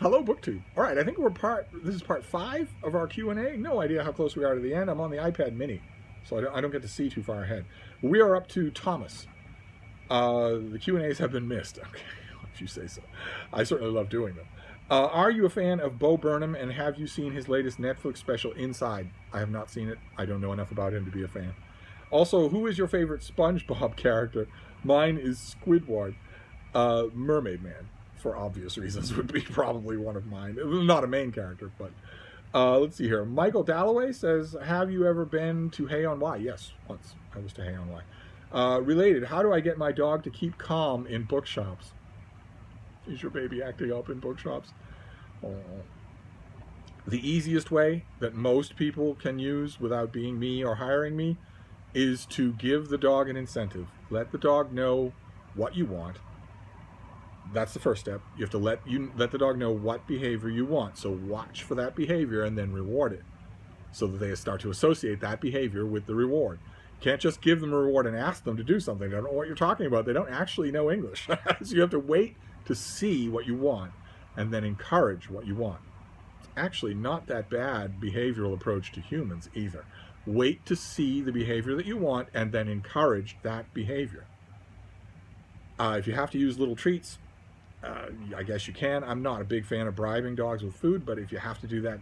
Hello, BookTube. All right, I think this is part 5 of our Q&A. No idea how close we are to the end. I'm on the iPad mini, so I don't get to see too far ahead. We are up to Thomas. The Q&As have been missed. Okay, if you say so. I certainly love doing them. Are you a fan of Bo Burnham, and have you seen his latest Netflix special, Inside? I have not seen it. I don't know enough about him to be a fan. Also, who is your favorite SpongeBob character? Mine is Squidward. Mermaid Man, for obvious reasons, would be probably one of mine. Not a main character, but let's see here. Michael Dalloway says, have you ever been to Hay-on-Wye? Yes, once. I was to Hay-on-Wye. Related, how do I get my dog to keep calm in bookshops? Is your baby acting up in bookshops? Oh. The easiest way that most people can use without being me or hiring me is to give the dog an incentive. Let the dog know what you want. That's the first step. You have to let the dog know what behavior you want. So watch for that behavior and then reward it, so that they start to associate that behavior with the reward. You can't just give them a reward and ask them to do something. They don't know what you're talking about. They don't actually know English. So you have to wait to see what you want and then encourage what you want. It's actually not that bad behavioral approach to humans either. Wait to see the behavior that you want and then encourage that behavior. If you have to use little treats, I guess you can. I'm not a big fan of bribing dogs with food, but if you have to do that,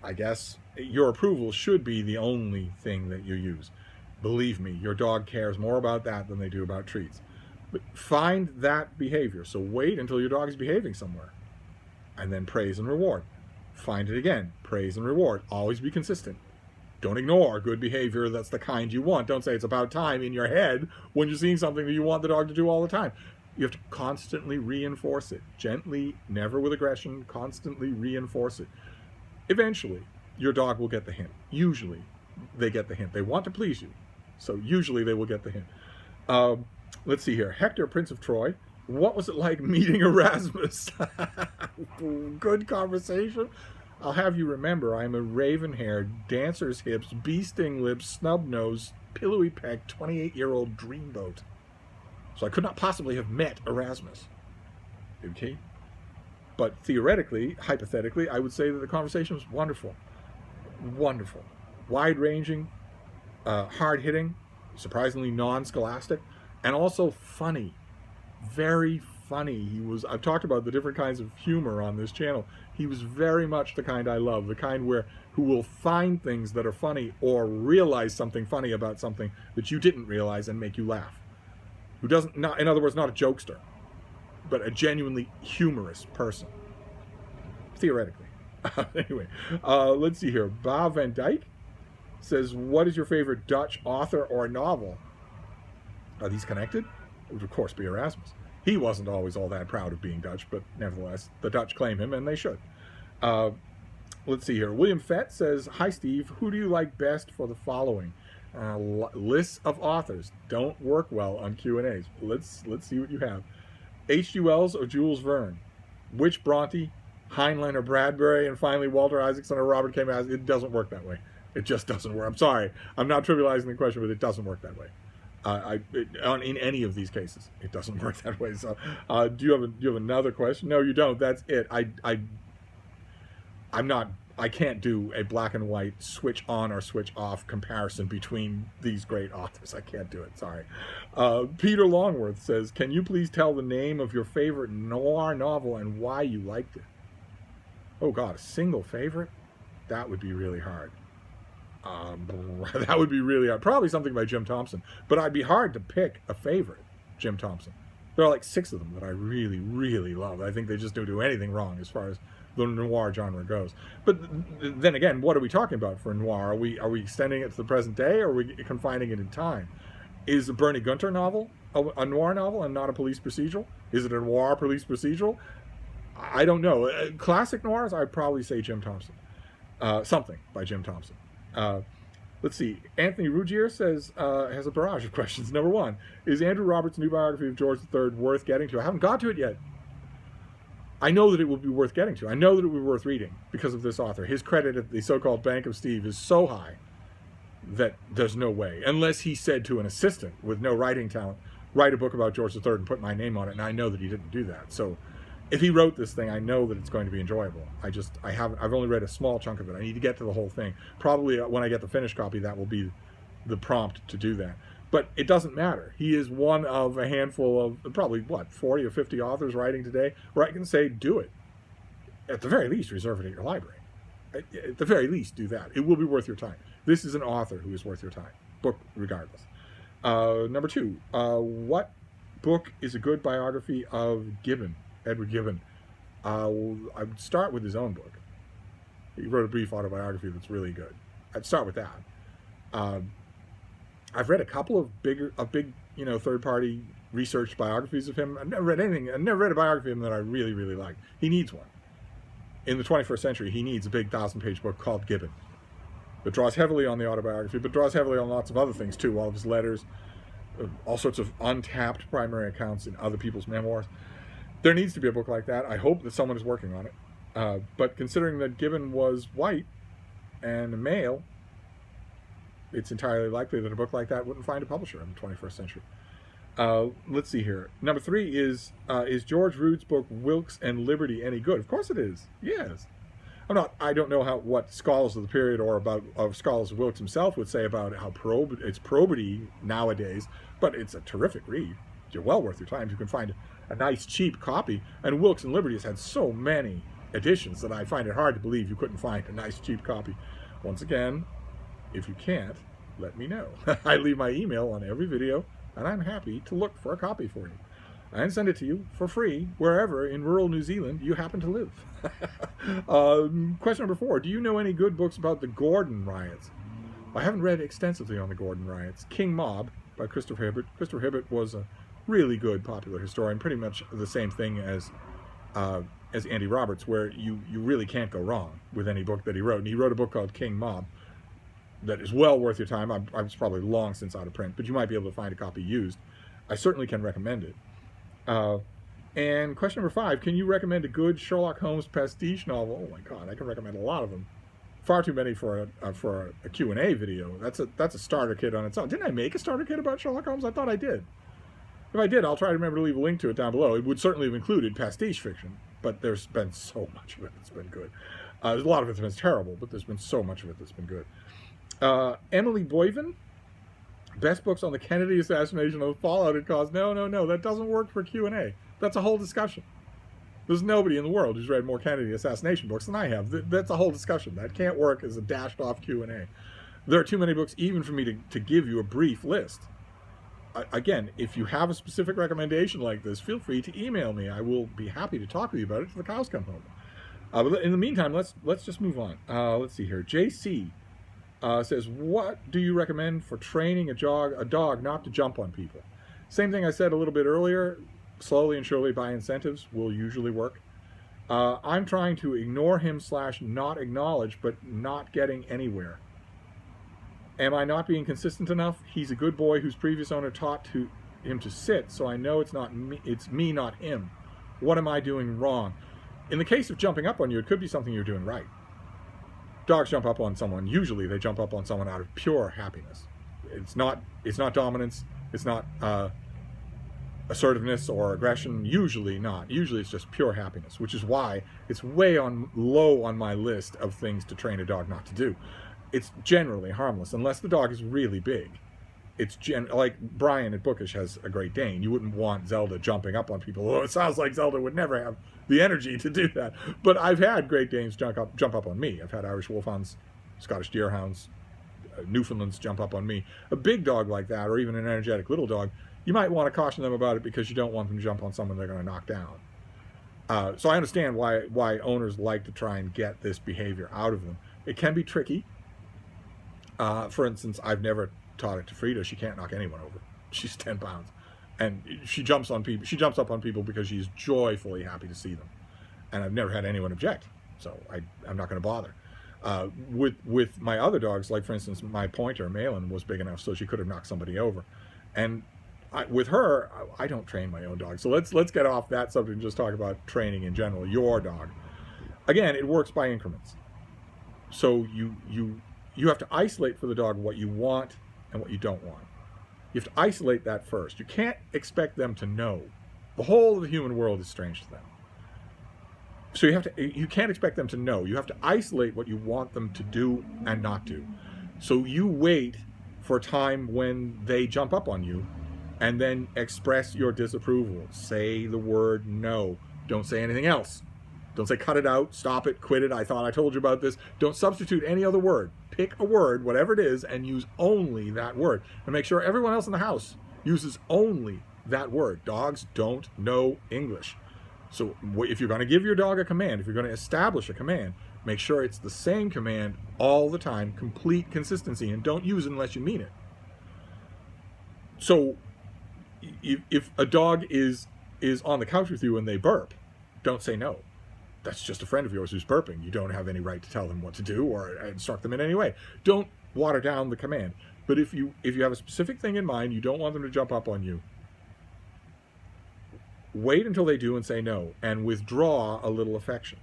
I guess your approval should be the only thing that you use. Believe me, your dog cares more about that than they do about treats. But find that behavior. So wait until your dog is behaving somewhere, and then praise and reward. Find it again, praise and reward. Always be consistent. Don't ignore good behavior that's the kind you want. Don't say it's about time in your head when you're seeing something that you want the dog to do all the time. You have to constantly reinforce it. Gently, never with aggression, constantly reinforce it. Eventually, your dog will get the hint. Usually, they get the hint. They want to please you, so usually they will get the hint. Let's see here. Hector, Prince of Troy. What was it like meeting Erasmus? Good conversation. I'll have you remember, I am a raven-haired, dancer's hips, bee-sting lips, snub-nosed, pillowy pecked, 28-year-old dreamboat. So I could not possibly have met Erasmus. Okay? But theoretically, hypothetically, I would say that the conversation was wonderful. Wonderful. Wide-ranging, hard-hitting, surprisingly non-scholastic, and also funny. Very funny. I've talked about the different kinds of humor on this channel. He was very much the kind I love, the kind who will find things that are funny or realize something funny about something that you didn't realize and make you laugh. Who doesn't, in other words, not a jokester, but a genuinely humorous person. Theoretically. Anyway, let's see here. Ba van Dijk says, what is your favorite Dutch author or novel? Are these connected? It would, of course, be Erasmus. He wasn't always all that proud of being Dutch, but nevertheless, the Dutch claim him, and they should. Let's see here. William Fett says, hi, Steve. Who do you like best for the following? Lists of authors don't work well on Q&As. Let's see what you have. H.G. Wells or Jules Verne? Which Bronte? Heinlein or Bradbury? And finally, Walter Isaacson or Robert K. Mass? It doesn't work that way. It just doesn't work. I'm sorry. I'm not trivializing the question, but it doesn't work that way. In any of these cases, it doesn't work that way. So, do you have another question? No, you don't. That's it. I can't do a black and white switch on or switch off comparison between these great authors. I can't do it. Sorry. Peter Longworth says, can you please tell the name of your favorite noir novel and why you liked it? Oh God, a single favorite? That would be really hard. That would be really hard. Probably something by Jim Thompson, but I'd be hard to pick a favorite Jim Thompson. There are like 6 of them that I really, really love. I think they just don't do anything wrong as far as the noir genre goes. But then again, what are we talking about for noir? Are we extending it to the present day, or are we confining it in time? Is a Bernie Gunter novel a noir novel and not a police procedural? Is it a noir police procedural? I don't know. Classic noirs, I'd probably say Jim Thompson. Something by Jim Thompson. Let's see. Anthony Ruggier says, has a barrage of questions. Number 1, is Andrew Roberts' new biography of George III worth getting to? I haven't got to it yet. I know that it will be worth getting to. I know that it will be worth reading because of this author. His credit at the so-called Bank of Steve is so high that there's no way. Unless he said to an assistant with no writing talent, write a book about George III and put my name on it, and I know that he didn't do that. So if he wrote this thing, I know that it's going to be enjoyable. I've only read a small chunk of it. I need to get to the whole thing. Probably when I get the finished copy, that will be the prompt to do that. But it doesn't matter. He is one of a handful of probably, 40 or 50 authors writing today, where I can say, do it. At the very least, reserve it at your library. At the very least, do that. It will be worth your time. This is an author who is worth your time. Book regardless. Number 2, what book is a good biography of Gibbon, Edward Gibbon? I would start with his own book. He wrote a brief autobiography that's really good. I'd start with that. I've read a couple of big, third-party research biographies of him. I've never read a biography of him that I really, really like. He needs one. In the 21st century, he needs a big 1,000-page book called Gibbon that draws heavily on the autobiography, but draws heavily on lots of other things too, all of his letters, all sorts of untapped primary accounts in other people's memoirs. There needs to be a book like that. I hope that someone is working on it. But considering that Gibbon was white and a male, it's entirely likely that a book like that wouldn't find a publisher in the 21st century. Let's see here. Number 3 is George Rood's book Wilkes and Liberty any good? Of course it is. Yes. I don't know what scholars of the period or scholars of Wilkes himself would say about how its probity nowadays, but it's a terrific read. You're well worth your time. You can find a nice cheap copy, and Wilkes and Liberty has had so many editions that I find it hard to believe you couldn't find a nice cheap copy. Once again, if you can't, let me know. I leave my email on every video, and I'm happy to look for a copy for you and send it to you for free wherever in rural New Zealand you happen to live. Question number 4, do you know any good books about the Gordon riots? I haven't read extensively on the Gordon riots. King Mob by Christopher Hibbert. Christopher Hibbert was a really good popular historian, pretty much the same thing as Andy Roberts, where you really can't go wrong with any book that he wrote. And he wrote a book called King Mob that is well worth your time. It's probably long since out of print, but you might be able to find a copy used. I certainly can recommend it. And question number 5, can you recommend a good Sherlock Holmes pastiche novel? Oh my God, I can recommend a lot of them. Far too many for a Q&A video. That's a starter kit on its own. Didn't I make a starter kit about Sherlock Holmes? I thought I did. If I did, I'll try to remember to leave a link to it down below. It would certainly have included pastiche fiction, but there's been so much of it that's been good. There's a lot of it that's been terrible, but there's been so much of it that's been good. Emily Boyven, best books on the Kennedy assassination or the fallout it caused. No, that doesn't work for Q&A. That's a whole discussion. There's nobody in the world who's read more Kennedy assassination books than I have. That's a whole discussion. That can't work as a dashed off Q&A. There are too many books even for me to give you a brief list. Again, if you have a specific recommendation like this, feel free to email me. I will be happy to talk with you about it till the cows come home. But in the meantime, let's just move on. Let's see here. JC says, what do you recommend for training a dog not to jump on people? Same thing I said a little bit earlier. Slowly and surely by incentives will usually work. I'm trying to ignore him / not acknowledge, but not getting anywhere. Am I not being consistent enough? He's a good boy whose previous owner taught him to sit, so I know it's me, not him. What am I doing wrong? In the case of jumping up on you, it could be something you're doing right. Dogs jump up on someone. Usually they jump up on someone out of pure happiness. It's not dominance. It's not assertiveness or aggression. Usually not. Usually it's just pure happiness, which is why it's way low on my list of things to train a dog not to do. It's generally harmless, unless the dog is really big. It's like Brian at Bookish has a Great Dane. You wouldn't want Zelda jumping up on people. Oh, it sounds like Zelda would never have the energy to do that. But I've had Great Danes jump up on me. I've had Irish Wolfhounds, Scottish Deerhounds, Newfoundlands jump up on me. A big dog like that, or even an energetic little dog, you might want to caution them about it because you don't want them to jump on someone they're going to knock down. So I understand why owners like to try and get this behavior out of them. It can be tricky. For instance, I've never taught it to Frida. She can't knock anyone over. She's 10 pounds. And she jumps on people. She jumps up on people because she's joyfully happy to see them. And I've never had anyone object. So I'm not going to bother. With my other dogs, like for instance, my pointer, Malin, was big enough so she could have knocked somebody over. And with her, I don't train my own dog. So let's get off that subject and just talk about training in general. Your dog. Again, it works by increments. So you have to isolate for the dog what you want and what you don't want. You have to isolate that first. You can't expect them to know. The whole of the human world is strange to them. So you can't expect them to know. You have to isolate what you want them to do and not do. So you wait for a time when they jump up on you, and then express your disapproval. Say the word no. Don't say anything else. Don't say cut it out, stop it, quit it, I thought I told you about this. Don't substitute any other word. Pick a word, whatever it is, and use only that word. And make sure everyone else in the house uses only that word. Dogs don't know English. So if you're going to give your dog a command, if you're going to establish a command, make sure it's the same command all the time, complete consistency, and don't use it unless you mean it. So if a dog is on the couch with you and they burp, don't say no. That's just a friend of yours who's burping. You don't have any right to tell them what to do or instruct them in any way. Don't water down the command. But if you have a specific thing in mind, you don't want them to jump up on you, wait until they do and say no, and withdraw a little affection.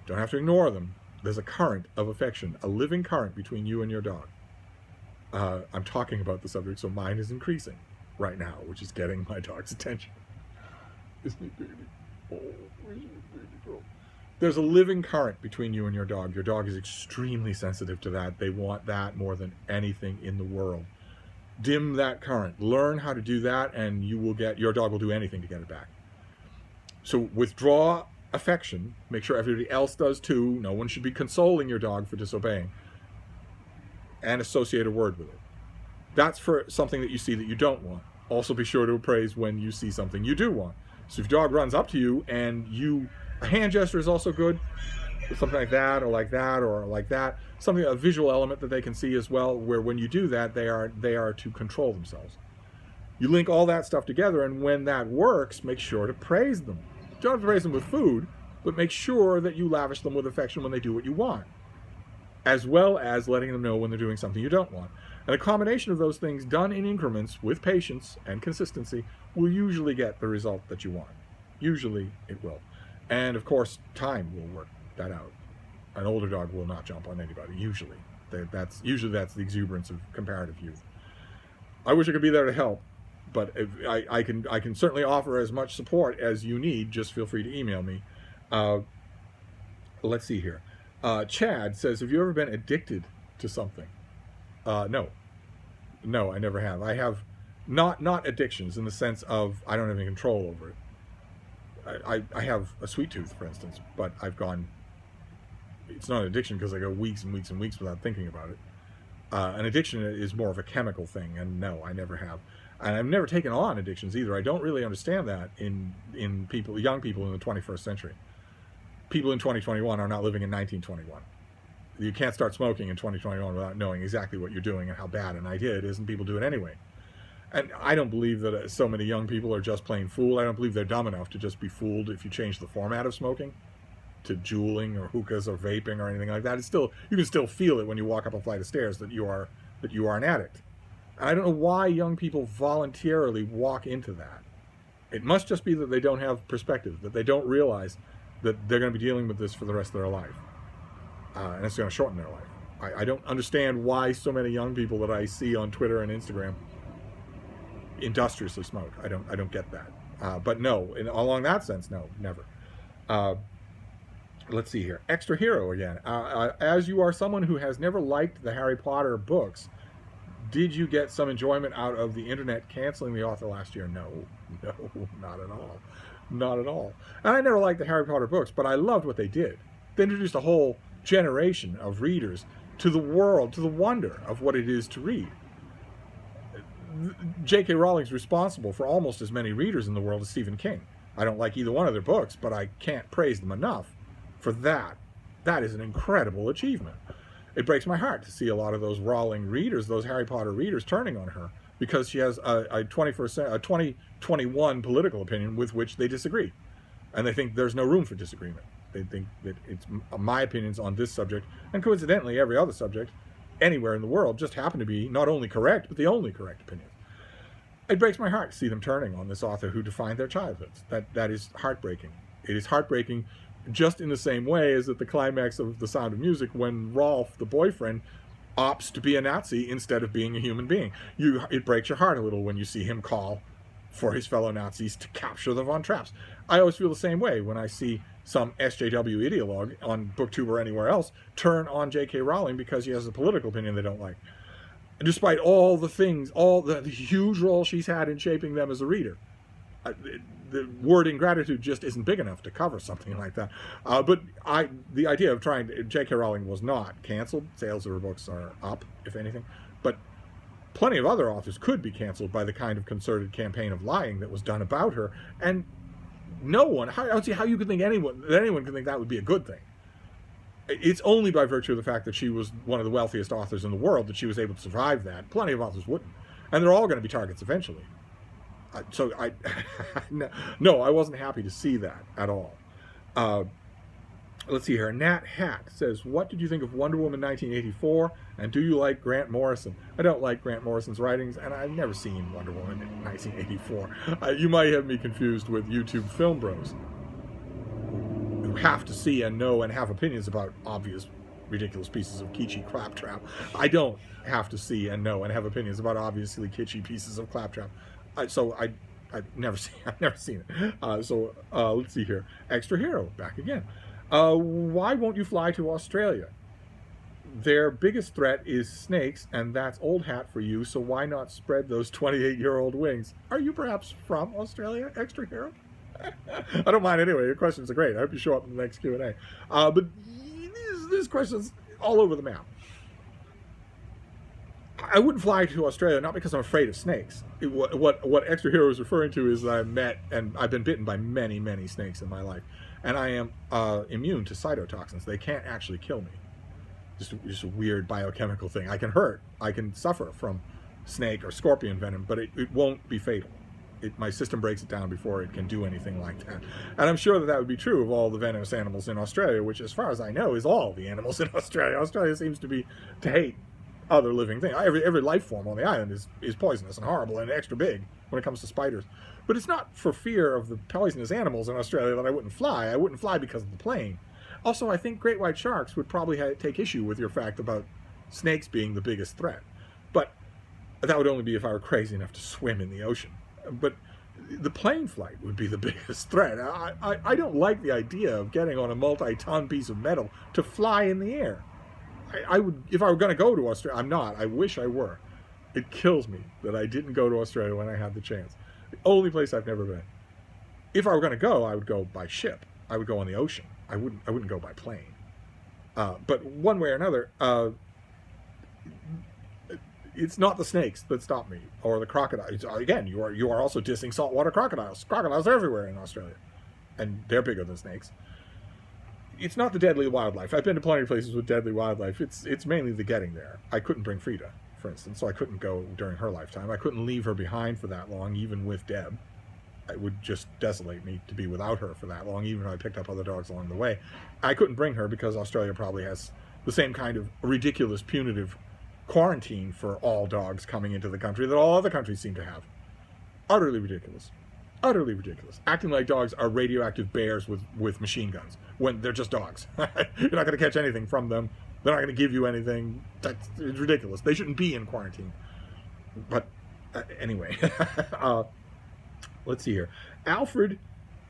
Don't have to ignore them. There's a current of affection, a living current between you and your dog. I'm talking about the subject, so mine is increasing right now, which is getting my dog's attention. Isn't he, baby? Oh, where's your baby girl? There's a living current between you and your dog. Your dog is extremely sensitive to that. They want that more than anything in the world. Dim that current. Learn how to do that, and your dog will do anything to get it back. So withdraw affection. Make sure everybody else does too. No one should be consoling your dog for disobeying. And associate a word with it. That's for something that you see that you don't want. Also be sure to appraise when you see something you do want. So if your dog runs up to you and a hand gesture is also good, something like that or like that or like that, something, a visual element that they can see as well, where when you do that, they are to control themselves. You link all that stuff together, and when that works, make sure to praise them. You don't have to praise them with food, but make sure that you lavish them with affection when they do what you want, as well as letting them know when they're doing something you don't want. And a combination of those things done in increments with patience and consistency will usually get the result that you want. Usually it will. And of course, time will work that out. An older dog will not jump on anybody, usually. That's the exuberance of comparative youth. I wish I could be there to help, but I can certainly offer as much support as you need. Just feel free to email me. Let's see here. Chad says, have you ever been addicted to something? No, I never have. I have not addictions in the sense of I don't have any control over it. I have a sweet tooth, for instance, but it's not an addiction because I go weeks and weeks and weeks without thinking about it. An addiction is more of a chemical thing, and no, I never have. And I've never taken on addictions either. I don't really understand that in young people in the 21st century. People in 2021 are not living in 1921. You can't start smoking in 2021 without knowing exactly what you're doing and how bad an idea it is, and people do it anyway. And I don't believe that so many young people are just plain fooled. I don't believe they're dumb enough to just be fooled if you change the format of smoking to juuling or hookahs or vaping or anything like that. You can still feel it when you walk up a flight of stairs that you are an addict. And I don't know why young people voluntarily walk into that. It must just be that they don't have perspective, that they don't realize that they're going to be dealing with this for the rest of their life. And it's going to shorten their life. I don't understand why so many young people that I see on Twitter and Instagram industriously smoke. I don't get that. But no, along that sense, no, never. Let's see here. Extra Hero again. As you are someone who has never liked the Harry Potter books, did you get some enjoyment out of the internet canceling the author last year? No, not at all. Not at all. And I never liked the Harry Potter books, but I loved what they did. They introduced a whole generation of readers to the world, to the wonder of what it is to read. J.K. Rowling's responsible for almost as many readers in the world as Stephen King. I don't like either one of their books, but I can't praise them enough for that. That is an incredible achievement. It breaks my heart to see a lot of those Rowling readers, those Harry Potter readers, turning on her because she has a 2021 political opinion with which they disagree. And they think there's no room for disagreement. They think that it's my opinions on this subject, and coincidentally every other subject anywhere in the world, just happen to be not only correct, but the only correct opinion. It breaks my heart to see them turning on this author who defined their childhoods. That is heartbreaking. It is heartbreaking just in the same way as at the climax of The Sound of Music when Rolf, the boyfriend, opts to be a Nazi instead of being a human being. It breaks your heart a little when you see him call for his fellow Nazis to capture the Von Trapps. I always feel the same way when I see some SJW ideologue on BookTube or anywhere else turn on J.K. Rowling because she has a political opinion they don't like. Despite all the things, all the huge role she's had in shaping them as a reader. The word ingratitude just isn't big enough to cover something like that. But the idea of J.K. Rowling was not canceled. Sales of her books are up, if anything. But plenty of other authors could be canceled by the kind of concerted campaign of lying that was done about her. And no one, I don't see how you could think anyone could think that would be a good thing. It's only by virtue of the fact that she was one of the wealthiest authors in the world that she was able to survive that. Plenty of authors wouldn't. And they're all going to be targets eventually. So no, I wasn't happy to see that at all. Let's see here. Nat Hat says, what did you think of Wonder Woman 1984? And do you like Grant Morrison? I don't like Grant Morrison's writings, and I've never seen Wonder Woman in 1984. You might have me confused with YouTube film bros who have to see and know and have opinions about obvious, ridiculous pieces of kitschy claptrap. I don't have to see and know and have opinions about obviously kitschy pieces of claptrap. So I've never seen it. Let's see here. Extra Hero, back again. Why won't you fly to Australia? Their biggest threat is snakes, and that's old hat for you, so why not spread those 28-year-old wings? Are you perhaps from Australia, Extra Hero? I don't mind anyway. Your questions are great. I hope you show up in the next Q&A. But these questions all over the map. I wouldn't fly to Australia, not because I'm afraid of snakes. What Extra Hero is referring to is that I've met, and I've been bitten by many, many snakes in my life. And I am immune to cytotoxins. They can't actually kill me. Just a weird biochemical thing. I can hurt. I can suffer from snake or scorpion venom, but it won't be fatal. My system breaks it down before it can do anything like that. And I'm sure that would be true of all the venomous animals in Australia, which, as far as I know, is all the animals in Australia. Australia seems to hate other living things. Every life form on the island is poisonous and horrible and extra big when it comes to spiders. But it's not for fear of the poisonous animals in Australia that I wouldn't fly. I wouldn't fly because of the plane. Also, I think great white sharks would probably take issue with your fact about snakes being the biggest threat. But that would only be if I were crazy enough to swim in the ocean. But the plane flight would be the biggest threat. I don't like the idea of getting on a multi-ton piece of metal to fly in the air. I would, if I were going to go to Australia. I'm not. I wish I were. It kills me that I didn't go to Australia when I had the chance. The only place I've never been. If I were going to go, I would go by ship. I would go on the ocean. I wouldn't go by plane. But one way or another, it's not the snakes that stop me, or the crocodiles. Again, you are also dissing saltwater crocodiles. Crocodiles are everywhere in Australia, and they're bigger than snakes. It's not the deadly wildlife. I've been to plenty of places with deadly wildlife. It's mainly the getting there. I couldn't bring Frida, for instance, so I couldn't go during her lifetime. I couldn't leave her behind for that long, even with Deb. It would just desolate me to be without her for that long, even if I picked up other dogs along the way. I couldn't bring her because Australia probably has the same kind of ridiculous, punitive quarantine for all dogs coming into the country that all other countries seem to have. Utterly ridiculous. Utterly ridiculous. Acting like dogs are radioactive bears with machine guns when they're just dogs. You're not going to catch anything from them. They're not going to give you anything. It's ridiculous. They shouldn't be in quarantine. But anyway, let's see here. Alfred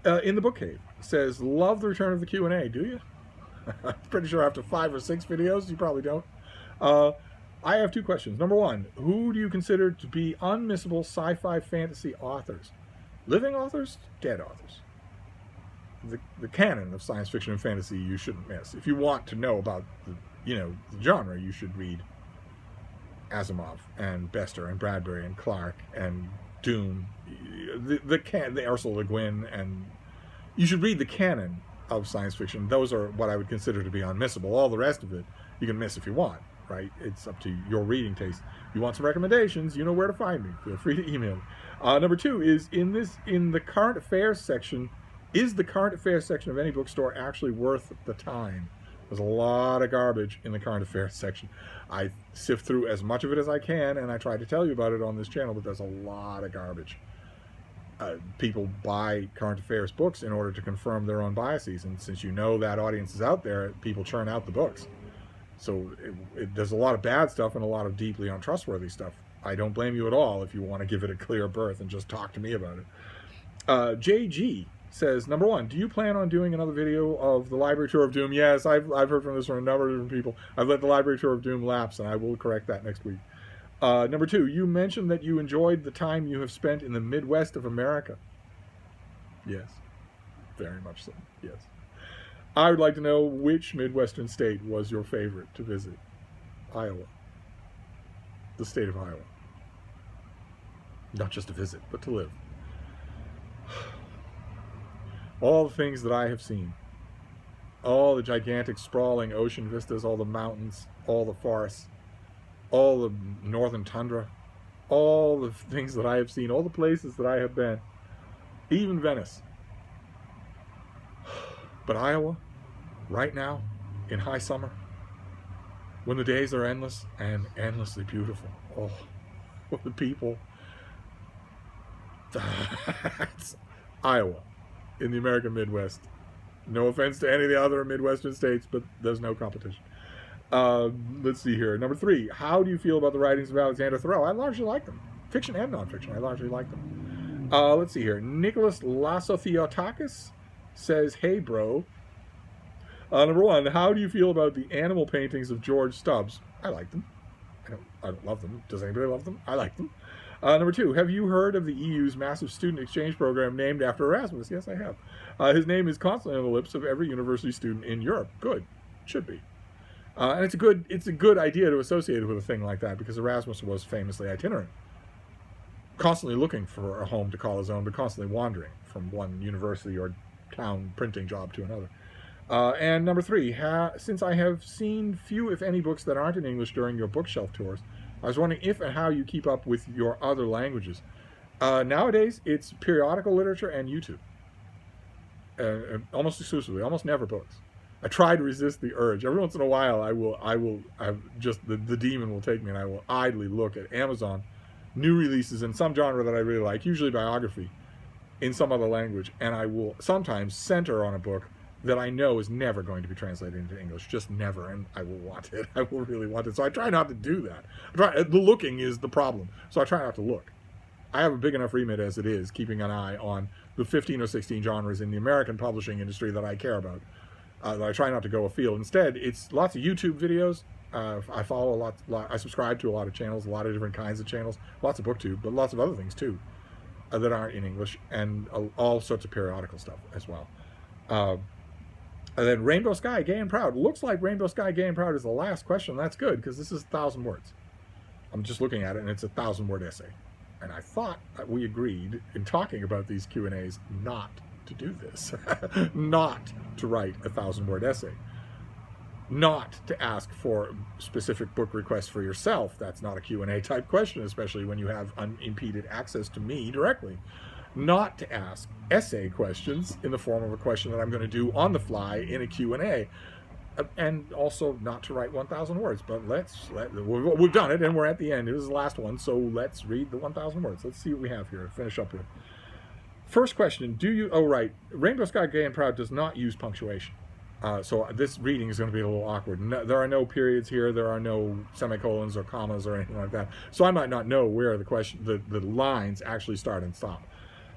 in the Book Cave says, love the return of the Q&A. Do you? I'm pretty sure after 5 or 6 videos, you probably don't. I have 2 questions. Number 1, who do you consider to be unmissable sci-fi fantasy authors? Living authors, dead authors. The canon of science fiction and fantasy you shouldn't miss. If you want to know about the genre, you should read Asimov and Bester and Bradbury and Clarke and Dune, the Ursula Le Guin, and you should read the canon of science fiction. Those are what I would consider to be unmissable. All the rest of it you can miss if you want, right? It's up to your reading taste. You want some recommendations, you know where to find me. Feel free to email me. Number 2 is in the current affairs section. Is the current affairs section of any bookstore actually worth the time? There's a lot of garbage in the current affairs section. I sift through as much of it as I can, and I try to tell you about it on this channel, but there's a lot of garbage. People buy current affairs books in order to confirm their own biases, and since you know that audience is out there, people churn out the books. So there's a lot of bad stuff and a lot of deeply untrustworthy stuff. I don't blame you at all if you want to give it a clear berth and just talk to me about it. JG says, number one, do you plan on doing another video of the Library Tour of Doom? Yes, I've heard from this from a number of different people. I've let the Library Tour of Doom lapse, and I will correct that next week. Number two, you mentioned that you enjoyed the time you have spent in the Midwest of America. Yes, very much so, yes. I would like to know which Midwestern state was your favorite to visit. Iowa. The state of Iowa. Not just to visit, but to live. All the things that I have seen. All the gigantic sprawling ocean vistas, all the mountains, all the forests, all the northern tundra, all the things that I have seen, all the places that I have been, even Venice. But Iowa, right now, in high summer, when the days are endless and endlessly beautiful. Oh, the people. That's Iowa in the American Midwest. No offense to any of the other Midwestern states, but there's no competition. Let's see here. Number three, how do you feel about the writings of Alexander Thoreau? I largely like them. Fiction and nonfiction, I largely like them. Let's see here. Nicholas Lasothiottakis says, hey, bro. Number one, how do you feel about the animal paintings of George Stubbs? I like them. I don't love them. Does anybody love them? I like them. Number two, have you heard of the EU's massive student exchange program named after Erasmus? Yes, I have. His name is constantly on the lips of every university student in Europe. Good. Should be. And it's a good idea to associate it with a thing like that, because Erasmus was famously itinerant. Constantly looking for a home to call his own, but constantly wandering from one university or town printing job to another. And number three, since I have seen few, if any, books that aren't in English during your bookshelf tours, I was wondering if and how you keep up with your other languages. Nowadays, it's periodical literature and YouTube. Almost exclusively, almost never books. I try to resist the urge. Every once in a while, I will just, the demon will take me, and I will idly look at Amazon, new releases in some genre that I really like, usually biography, in some other language, and I will sometimes center on a book that I know is never going to be translated into English, just never, and I will want it. I will really want it. So I try not to do that. The looking is the problem, so I try not to look. I have a big enough remit as it is, keeping an eye on the 15 or 16 genres in the American publishing industry that I care about. That I try not to go afield. Instead, it's lots of YouTube videos. I follow a lot. I subscribe to a lot of channels, a lot of different kinds of channels, lots of BookTube, but lots of other things too that aren't in English, and all sorts of periodical stuff as well. And then Rainbow Sky, Gay and Proud. Looks like Rainbow Sky, Gay and Proud is the last question. That's good, because this is 1,000 words. I'm just looking at it, and it's a 1,000-word essay. And I thought that we agreed in talking about these Q&As not to do this. Not to write a 1,000-word essay. Not to ask for specific book requests for yourself. That's not a Q&A type question, especially when you have unimpeded access to me directly. Not to ask essay questions in the form of a question that I'm going to do on the fly in a Q&A, and also not to write 1,000 words. But we've done it, and we're at the end. It was the last one, so let's read the 1,000 words. Let's see what we have here. Finish up with. First question: Rainbow Sky, Gay and Proud does not use punctuation, so this reading is going to be a little awkward. No, there are no periods here. There are no semicolons or commas or anything like that. So I might not know where the lines actually start and stop.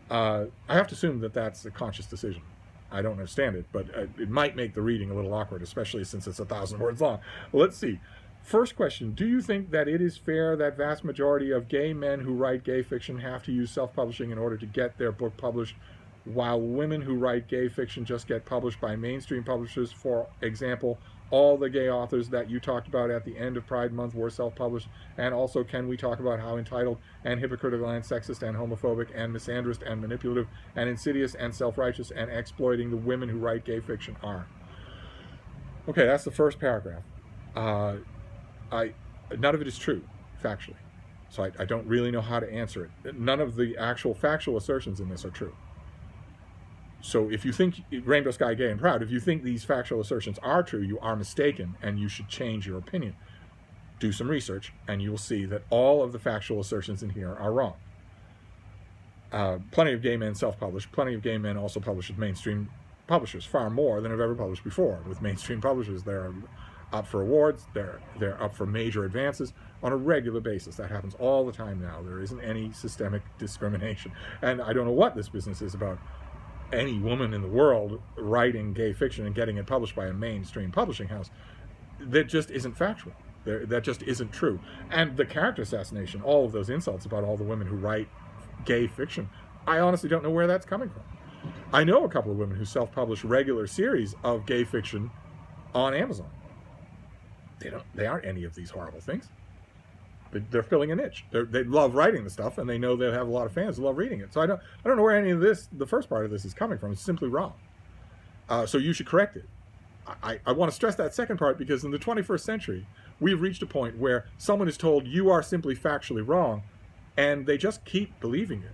I have to assume that that's a conscious decision. I don't understand it, but it might make the reading a little awkward, especially since it's 1,000 words long. Let's see. First question, do you think that it is fair that vast majority of gay men who write gay fiction have to use self-publishing in order to get their book published, while women who write gay fiction just get published by mainstream publishers? For example, all the gay authors that you talked about at the end of Pride Month were self-published. And also, can we talk about how entitled and hypocritical and sexist and homophobic and misandrist and manipulative and insidious and self-righteous and exploiting the women who write gay fiction are? Okay, that's the first paragraph. None of it is true, factually. So I don't really know how to answer it. None of the actual factual assertions in this are true. So if you think Rainbow Sky, Gay and Proud, if you think these factual assertions are true, you are mistaken, and you should change your opinion. Do some research, and you will see that all of the factual assertions in here are wrong. Plenty of gay men self-publish. Plenty of gay men also publish with mainstream publishers, far more than have ever published before. With mainstream publishers, they're up for awards, they're up for major advances on a regular basis. That happens all the time now. There isn't any systemic discrimination. And I don't know what this business is about any woman in the world writing gay fiction and getting it published by a mainstream publishing house. That just isn't factual. That just isn't true. And the character assassination, all of those insults about all the women who write gay fiction, I honestly don't know where that's coming from. I know a couple of women who self-publish regular series of gay fiction on Amazon. They aren't any of these horrible things. They're filling a niche. They love writing the stuff, and they know they have a lot of fans who love reading it. So I don't know where any of this, the first part of this, is coming from. It's simply wrong. So you should correct it. I want to stress that second part, because in the 21st century, we've reached a point where someone is told you are simply factually wrong, and they just keep believing it.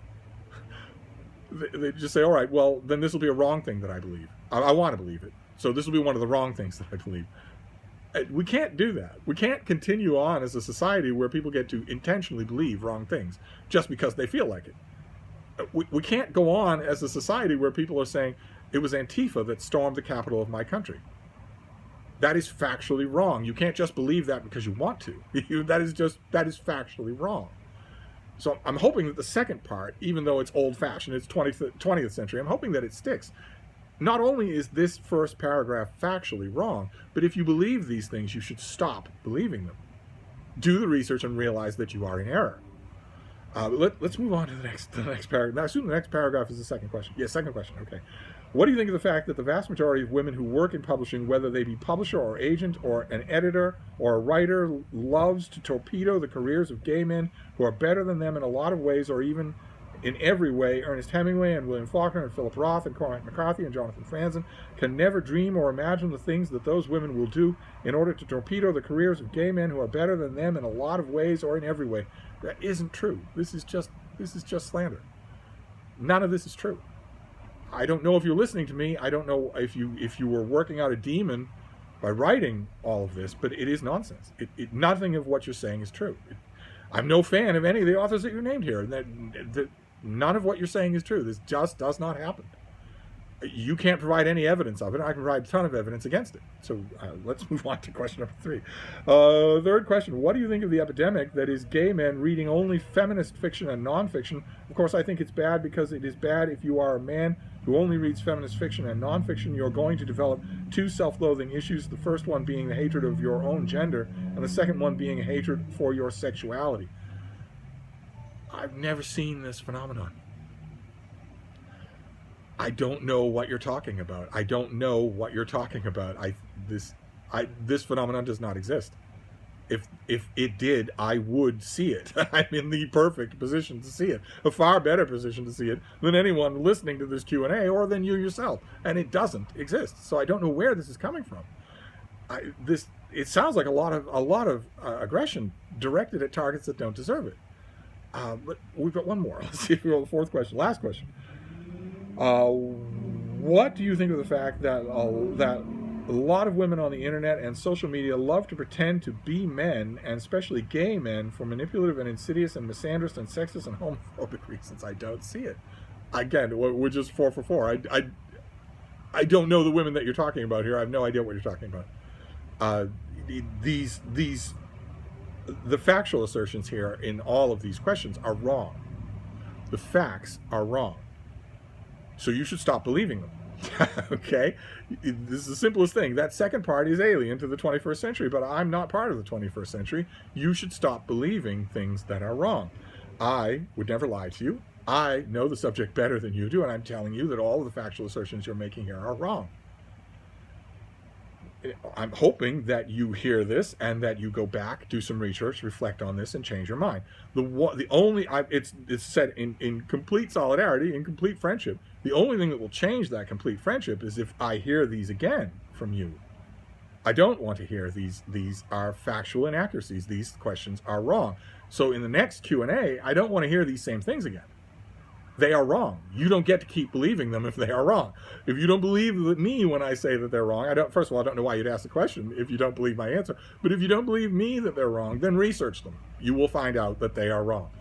They just say, all right, well, then this will be a wrong thing that I believe. I want to believe it. So this will be one of the wrong things that I believe. We can't do that. We can't continue on as a society where people get to intentionally believe wrong things just because they feel like it. We can't go on as a society where people are saying, it was Antifa that stormed the capital of my country. That is factually wrong. You can't just believe that because you want to. That is factually wrong. So I'm hoping that the second part, even though it's old-fashioned, it's 20th century, I'm hoping that it sticks. Not only is this first paragraph factually wrong, but if you believe these things, you should stop believing them. Do the research and realize that you are in error. Let's move on to the next paragraph. Now, I assume the next paragraph is the second question. Yes, second question. Okay. What do you think of the fact that the vast majority of women who work in publishing, whether they be publisher or agent or an editor or a writer, loves to torpedo the careers of gay men who are better than them in a lot of ways, or even in every way? Ernest Hemingway and William Faulkner and Philip Roth and Cormac McCarthy and Jonathan Franzen can never dream or imagine the things that those women will do in order to torpedo the careers of gay men who are better than them in a lot of ways or in every way. That isn't true. This is just slander. None of this is true. I don't know if you're listening to me. I don't know if you were working out a demon by writing all of this, but it is nonsense. Nothing of what you're saying is true. I'm no fan of any of the authors that you named here. That none of what you're saying is true. This just does not happen. You can't provide any evidence of it. I can provide a ton of evidence against it. So let's move on to question number 3. Third question, what do you think of the epidemic that is gay men reading only feminist fiction and nonfiction? Of course, I think it's bad, because it is bad if you are a man who only reads feminist fiction and nonfiction. You're going to develop 2 self-loathing issues, the first one being the hatred of your own gender, and the second one being a hatred for your sexuality. I've never seen this phenomenon. I don't know what you're talking about. I don't know what you're talking about. This phenomenon does not exist. If it did, I would see it. I'm in the perfect position to see it, a far better position to see it than anyone listening to this Q&A or than you yourself. And it doesn't exist. So I don't know where this is coming from. It sounds like a lot of aggression directed at targets that don't deserve it. But we've got one more. Let's see if we go to the fourth question. Last question. What do you think of the fact that a lot of women on the internet and social media love to pretend to be men, and especially gay men, for manipulative and insidious and misandrous and sexist and homophobic reasons? I don't see it. Again, we're just 4 for 4. I don't know the women that you're talking about here. I have no idea what you're talking about. The factual assertions here in all of these questions are wrong. The facts are wrong. So you should stop believing them. Okay? This is the simplest thing. That second part is alien to the 21st century, but I'm not part of the 21st century. You should stop believing things that are wrong. I would never lie to you. I know the subject better than you do, and I'm telling you that all of the factual assertions you're making here are wrong. I'm hoping that you hear this and that you go back, do some research, reflect on this, and change your mind. It's said in complete solidarity, in complete friendship. The only thing that will change that complete friendship is if I hear these again from you. I don't want to hear these are factual inaccuracies. These questions are wrong. So in the next Q&A, I don't want to hear these same things again. They are wrong. You don't get to keep believing them if they are wrong. If you don't believe me when I say that they're wrong, first of all, I don't know why you'd ask the question if you don't believe my answer. But if you don't believe me that they're wrong, then research them. You will find out that they are wrong.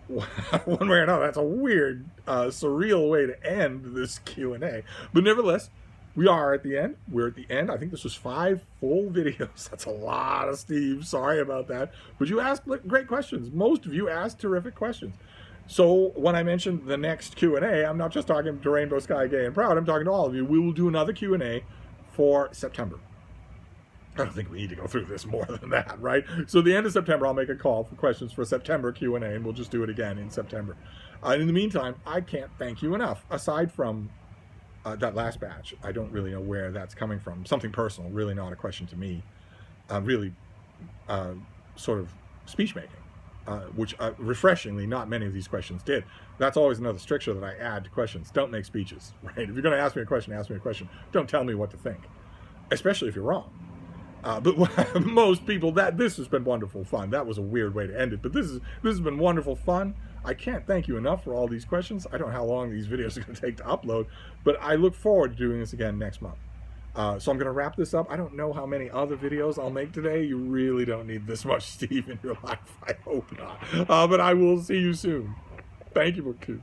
One way or another, that's a weird, surreal way to end this Q&A. But nevertheless, we are at the end. We're at the end. I think this was 5 full videos. That's a lot of Steve. Sorry about that. But you asked great questions. Most of you asked terrific questions. So when I mentioned the next Q&A, I'm not just talking to Rainbow Sky Gay and Proud, I'm talking to all of you. We will do another Q&A for September. I don't think we need to go through this more than that, right? So the end of September, I'll make a call for questions for September Q&A, and we'll just do it again in September. In the meantime, I can't thank you enough. Aside from that last batch, I don't really know where that's coming from. Something personal, really not a question to me. Really sort of speech making, which refreshingly, not many of these questions did. That's always another stricture that I add to questions. Don't make speeches, right? If you're going to ask me a question, ask me a question. Don't tell me what to think, especially if you're wrong. But most people, this has been wonderful fun. That was a weird way to end it, but this has been wonderful fun. I can't thank you enough for all these questions. I don't know how long these videos are going to take to upload, but I look forward to doing this again next month. So I'm going to wrap this up. I don't know how many other videos I'll make today. You really don't need this much Steve in your life. I hope not. But I will see you soon. Thank you, Q.